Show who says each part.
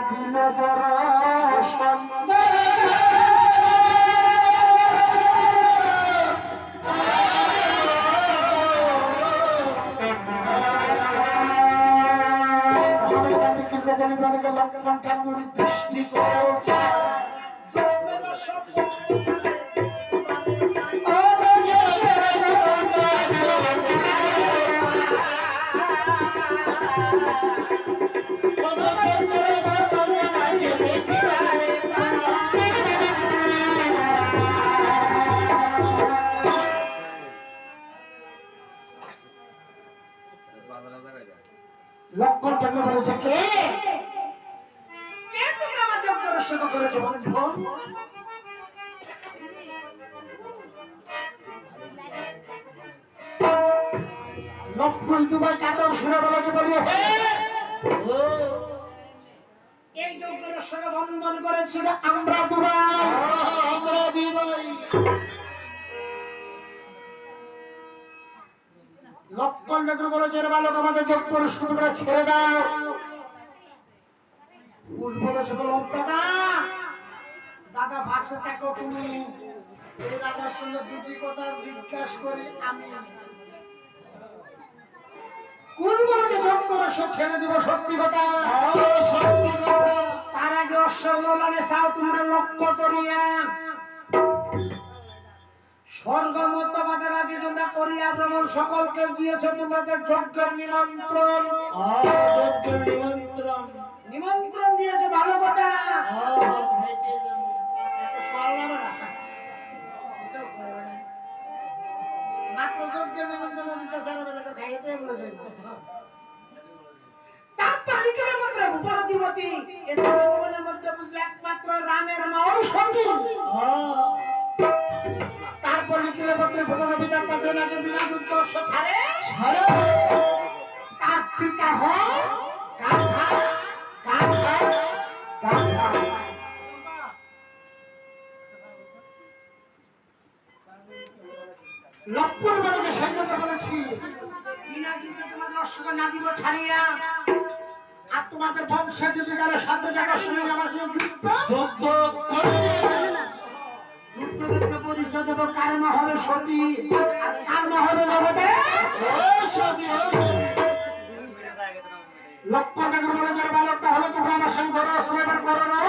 Speaker 1: দিল দর্শন লক্ষণ ঠাকুর দৃষ্টি করেছে লক্ষণ ঠাকুর বলেছে কে তুমি আমাদের দর্শন করেছো লক্ষণ তোমার কাতর শুনে বলেছে বলি এই যোগ্য দর্শনে বন্ধন করেছিল আমরা দুবাই লক্ষণ ঠাকুর বলেছে বালক আমাদের যোগ্য দর্শন করে ছেড়ে দাও বলেছে বলো দাদা দাদা ভাষা থাকো তুমি এই দাদার সঙ্গে দুটি কথা জিজ্ঞাসা করি আমি কোন বলে যোগ্য দর্শন ছেড়ে দিব সত্যি কথা তার আগে অশ্বলানে চাও তোমরা লক্ষ্য করিয়া স্বর্গ মধ্যবাদের আদি তোমরা করিয়া ভ্রমণ সকলকে দিয়েছে তোমাদের যজ্ঞের নিমন্ত্রণ নিমন্ত্রণ দিয়েছে ভালো কথা মাত্র যজ্ঞের নিমন্ত্রণ দিতে সারা খাইতে বলেছে তারপর লিখে মন্ত্র উপরদিবতী এর মধ্যে বুঝে একমাত্র রামের মা ও সঙ্গী তারপর লিখিলে পত্রে ভগবান পিতার কাছে লাগে বিনা যুদ্ধ ছাড়ে তার পিতা হয় লক্ষণ বলে সৈন্য বলেছি বিনা যুদ্ধে তোমাদের অশ্বকে না দিব ছাড়িয়া আর তোমাদের বংশের যদি কারো সাধ্য জায়গা শুনে আমার যুদ্ধ যুদ্ধক্ষেত্রে পরিচয় দেব কারণ হবে সতী আর কারণ হবে জগতে লক্ষ্য ঠাকুর বলে বালক তাহলে তোমরা আমার সঙ্গে করো না